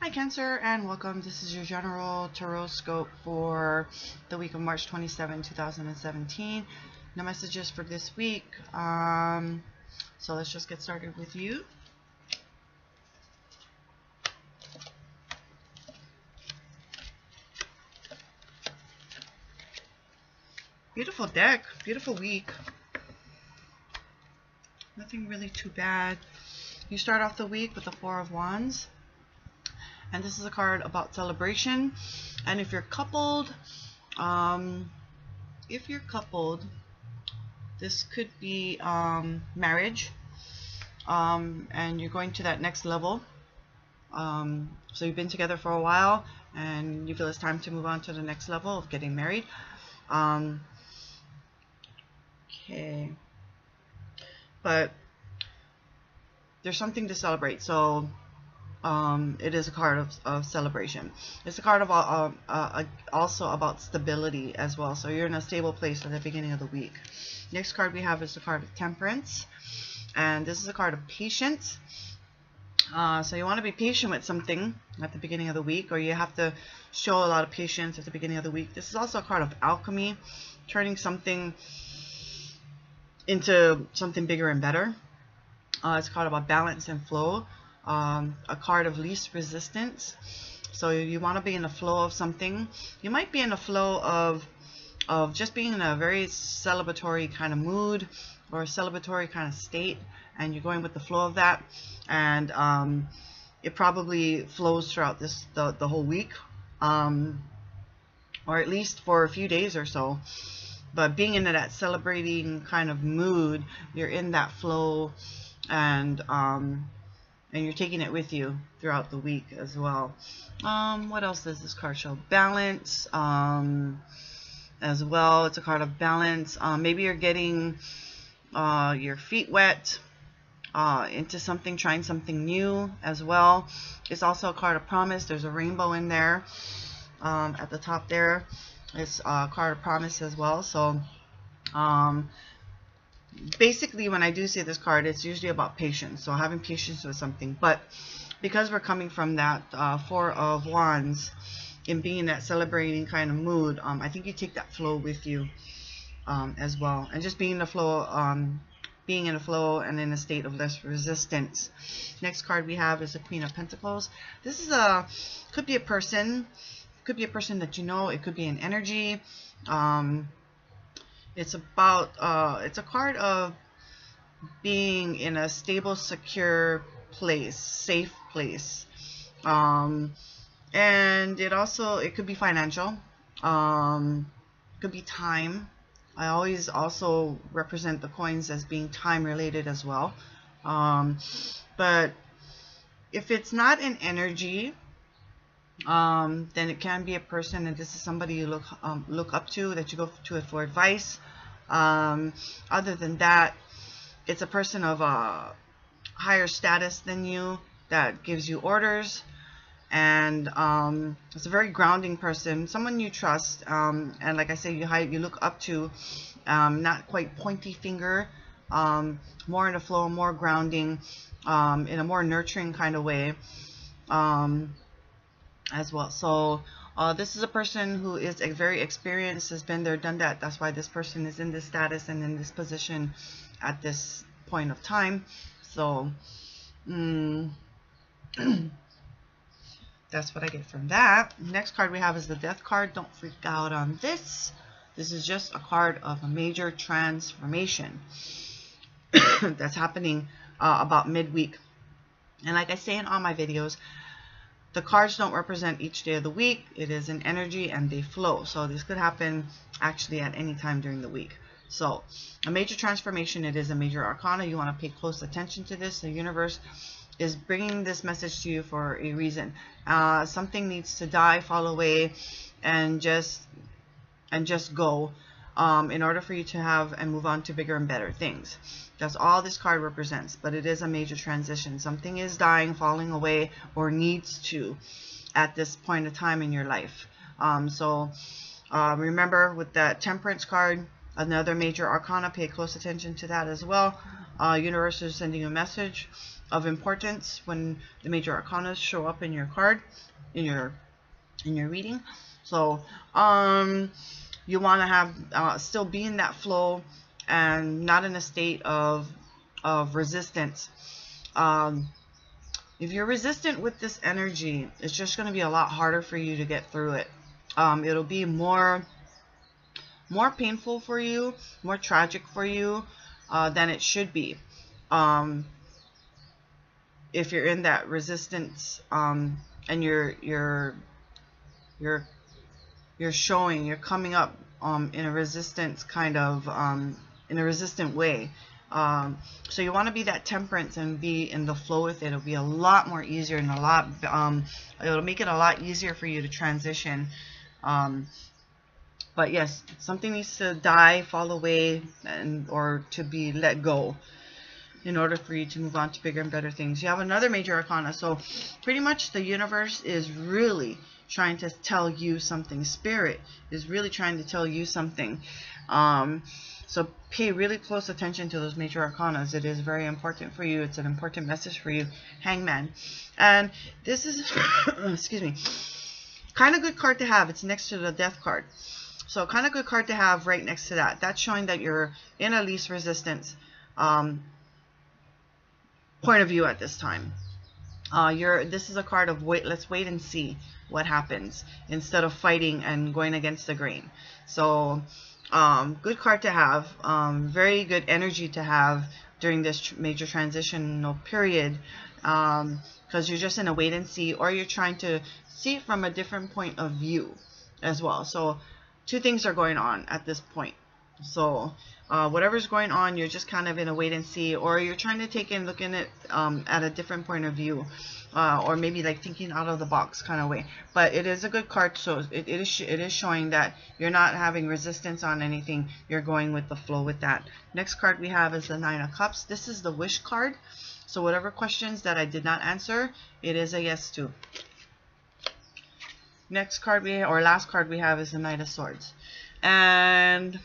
Hi Cancer, and welcome. This is your general tarot scope for the week of March 27, 2017. No messages for this week. So let's just get started with you. Beautiful deck, beautiful week. Nothing really too bad. You start off the week with the Four of Wands. And this is a card about celebration. And if you're coupled, this could be marriage. And you're going to that next level. So you've been together for a while and you feel it's time to move on to the next level of getting married. Okay. But there's something to celebrate. So it is a card of celebration. It's a card of also about stability as well. So you're in a stable place at the beginning of the week. Next card we have is the card of Temperance. And this is a card of patience. So you want to be patient with something at the beginning of the week, or you have to show a lot of patience at the beginning of the week. This is also a card of alchemy, turning something into something bigger and better. It's a card about balance and flow. A card of least resistance. So you want to be in the flow of something. You might be in the flow of just being in a very celebratory kind of mood or a celebratory kind of state, and you're going with the flow of that, and it probably flows throughout the whole week, or at least for a few days or so. But being into that celebrating kind of mood, you're in that flow, and you're taking it with you throughout the week as well. What else does this card show? Balance as well. It's a card of balance. Maybe you're getting your feet wet into something, trying something new as well. It's also a card of promise. There's a rainbow in there at the top there. It's a card of promise as well. So basically, when I do see this card, it's usually about patience. So having patience with something. But because we're coming from that Four of Wands, in being in that celebrating kind of mood, I think you take that flow with you as well. And just being in the flow, and in a state of less resistance. Next card we have is the Queen of Pentacles. This is could be a person. Could be a person that you know. It could be an energy. It's about it's a card of being in a stable, secure place, safe place, and it could be financial, could be time. I always also represent the coins as being time related as well, but if it's not an energy, then it can be a person, and this is somebody you look up to, that you go to for advice. Other than that, it's a person of a higher status than you that gives you orders, and it's a very grounding person, someone you trust, and like I say, you look up to, not quite pointy finger, more in a flow, more grounding, in a more nurturing kind of way, as well. So this is a person who is very experienced, has been there, done that. That's why this person is in this status and in this position at this point of time. So that's what I get from that. Next card we have is the Death card. Don't freak out on this. This is just a card of a major transformation that's happening about midweek. And like I say in all my videos, the cards don't represent each day of the week. It is an energy and they flow. So this could happen actually at any time during the week. So a major transformation, it is a major arcana. You want to pay close attention to this. The universe is bringing this message to you for a reason. Something needs to die, fall away, and just go, in order for you to have and move on to bigger and better things. That's all this card represents, but it is a major transition. Something is dying, falling away, or needs to at this point of time in your life. Remember, with that Temperance card, another major arcana, pay close attention to that as well. Universe is sending you a message of importance when the major arcana show up in your card, in your reading. So you want to have still be in that flow and not in a state of resistance. If you're resistant with this energy, it's just going to be a lot harder for you to get through it. It'll be more painful for you, more tragic for you than it should be. If you're in that resistance and you're coming up in a resistance kind of in a resistant way. So you want to be that temperance and be in the flow with it. It'll be a lot more easier and a lot it'll make it a lot easier for you to transition. But yes, something needs to die, fall away, or to be let go in order for you to move on to bigger and better things. You have another major arcana. So pretty much the universe is really trying to tell you something. Spirit is really trying to tell you something. So pay really close attention to those major arcanas. It is very important for you. It's an important message for you. Hangman. And this is, excuse me, kind of good card to have. It's next to the Death card. So kind of good card to have right next to that. That's showing that you're in a least resistance point of view at this time. This is a card of let's wait and see what happens instead of fighting and going against the grain. So good card to have, very good energy to have during this major transitional period, because you're just in a wait and see, or you're trying to see it from a different point of view as well. So two things are going on at this point. So whatever's going on, you're just kind of in a wait and see, or you're trying to take in, look in it at a different point of view, or maybe like thinking out of the box kind of way. But it is a good card, so it is showing that you're not having resistance on anything. You're going with the flow with that. Next card we have is the Nine of Cups. This is the wish card. So whatever questions that I did not answer, it is a yes to. Next card last card we have is the Knight of Swords. And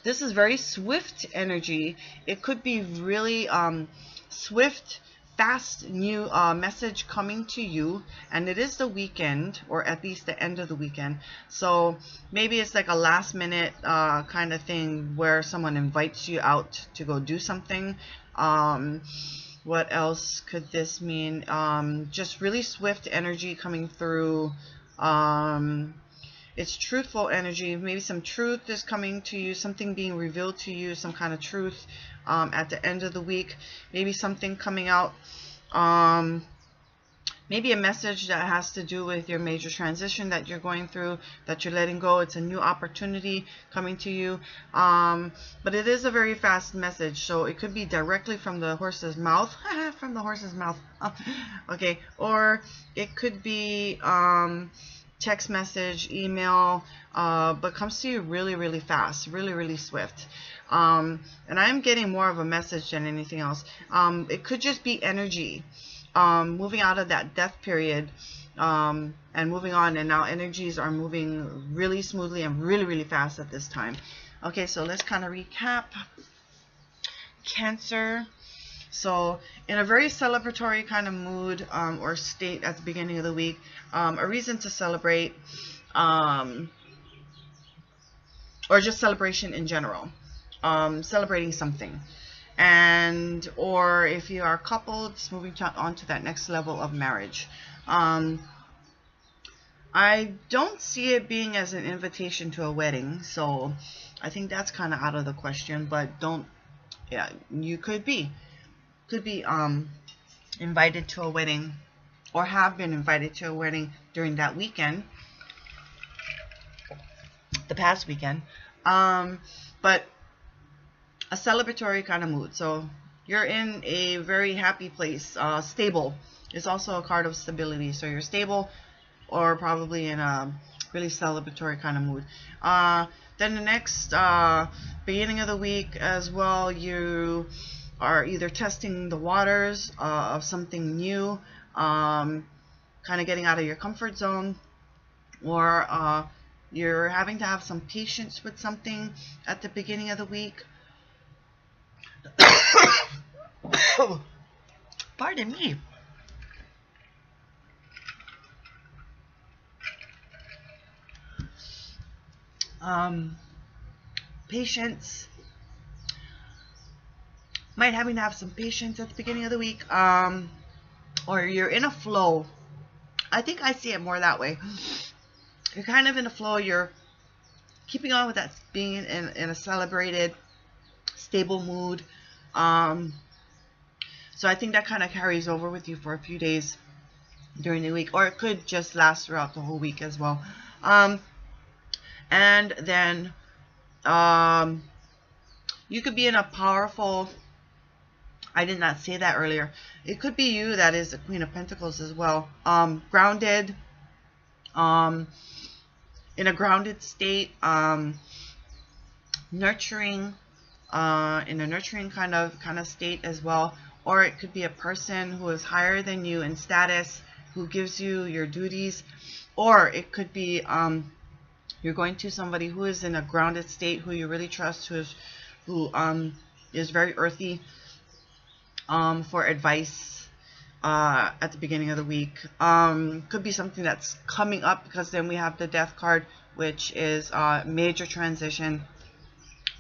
this is very swift energy. It could be really swift, fast new message coming to you, and it is the weekend, or at least the end of the weekend. So maybe it's like a last minute kind of thing where someone invites you out to go do something. What else could this mean? Just really swift energy coming through. It's truthful energy. Maybe some truth is coming to you, something being revealed to you, some kind of truth at the end of the week. Maybe something coming out, maybe a message that has to do with your major transition that you're going through, that you're letting go. It's a new opportunity coming to you. But it is a very fast message, so it could be directly from the horse's mouth. From the horse's mouth. Okay. Or it could be text message, email, but comes to you really, really fast, really, really swift. And I'm getting more of a message than anything else. It could just be energy, moving out of that death period, and moving on, and now energies are moving really smoothly and really, really fast at this time. Okay, so let's kind of recap. Cancer. So in a very celebratory kind of mood or state at the beginning of the week, a reason to celebrate, or just celebration in general, celebrating something. And or if you are coupled, just moving on to that next level of marriage. I don't see it being as an invitation to a wedding, so I think that's kind of out of the question. But yeah, you could be invited to a wedding, or have been invited to a wedding during that weekend, the past weekend, but a celebratory kind of mood. So you're in a very happy place. Stable is also a card of stability, so you're stable or probably in a really celebratory kind of mood. Then the next beginning of the week as well, you are either testing the waters of something new, kind of getting out of your comfort zone, or you're having to have some patience with something at the beginning of the week. Pardon me. Patience. Might having to have some patience at the beginning of the week. Or you're in a flow. I think I see it more that way. You're kind of in a flow. You're keeping on with that, being in a celebrated, stable mood. So I think that kind of carries over with you for a few days during the week, or it could just last throughout the whole week as well. And then you could be in a powerful, I did not say that earlier, it could be you that is the Queen of Pentacles as well. Grounded, in a grounded state, nurturing, in a nurturing kind of state as well. Or it could be a person who is higher than you in status, who gives you your duties. Or it could be you're going to somebody who is in a grounded state, who you really trust, who is very earthy, for advice at the beginning of the week. Could be something that's coming up, because then we have the Death card, which is major transition.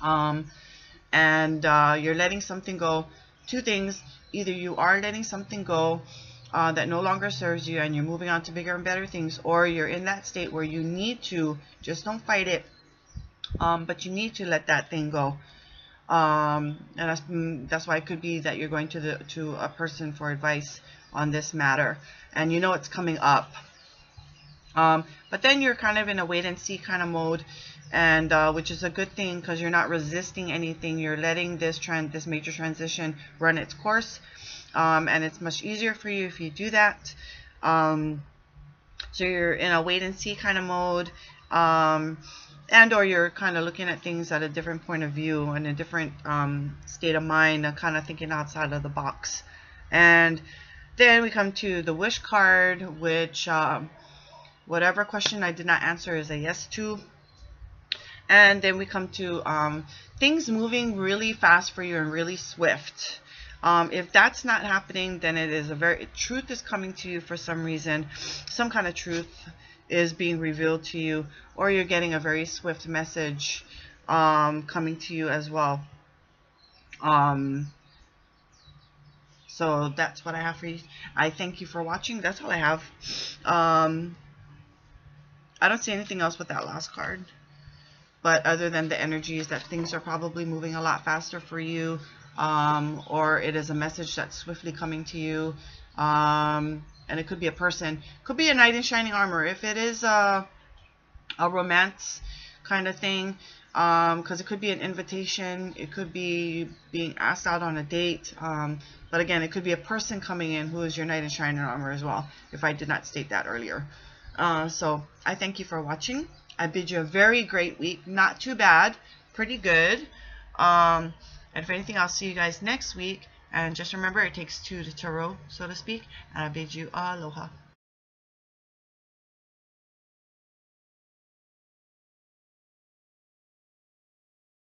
And you're letting something go. Two things: either you are letting something go that no longer serves you, and you're moving on to bigger and better things, or you're in that state where you need to, just don't fight it, but you need to let that thing go. And that's why it could be that you're going to a person for advice on this matter, and you know it's coming up. But then you're kind of in a wait and see kind of mode, and which is a good thing, because you're not resisting anything. You're letting this major transition run its course, and it's much easier for you if you do that. So you're in a wait and see kind of mode, and or you're kind of looking at things at a different point of view and a different state of mind, and kind of thinking outside of the box. And then we come to the Wish card, which whatever question I did not answer is a yes to. And then we come to things moving really fast for you and really swift. If that's not happening, then it is truth is coming to you for some reason. Some kind of truth is being revealed to you, or you're getting a very swift message coming to you as well. So that's what I have for you. I thank you for watching. That's all I have. I don't see anything else with that last card, but other than the energies that things are probably moving a lot faster for you, or it is a message that's swiftly coming to you, and it could be a person, could be a knight in shining armor. If it is a romance kind of thing, because it could be an invitation, it could be being asked out on a date, but again, it could be a person coming in who is your knight in shining armor as well, if I did not state that earlier. So I thank you for watching. I bid you a very great week. Not too bad, pretty good. And if anything, I'll see you guys next week. And just remember, it takes two to tarot, so to speak. And I bid you aloha.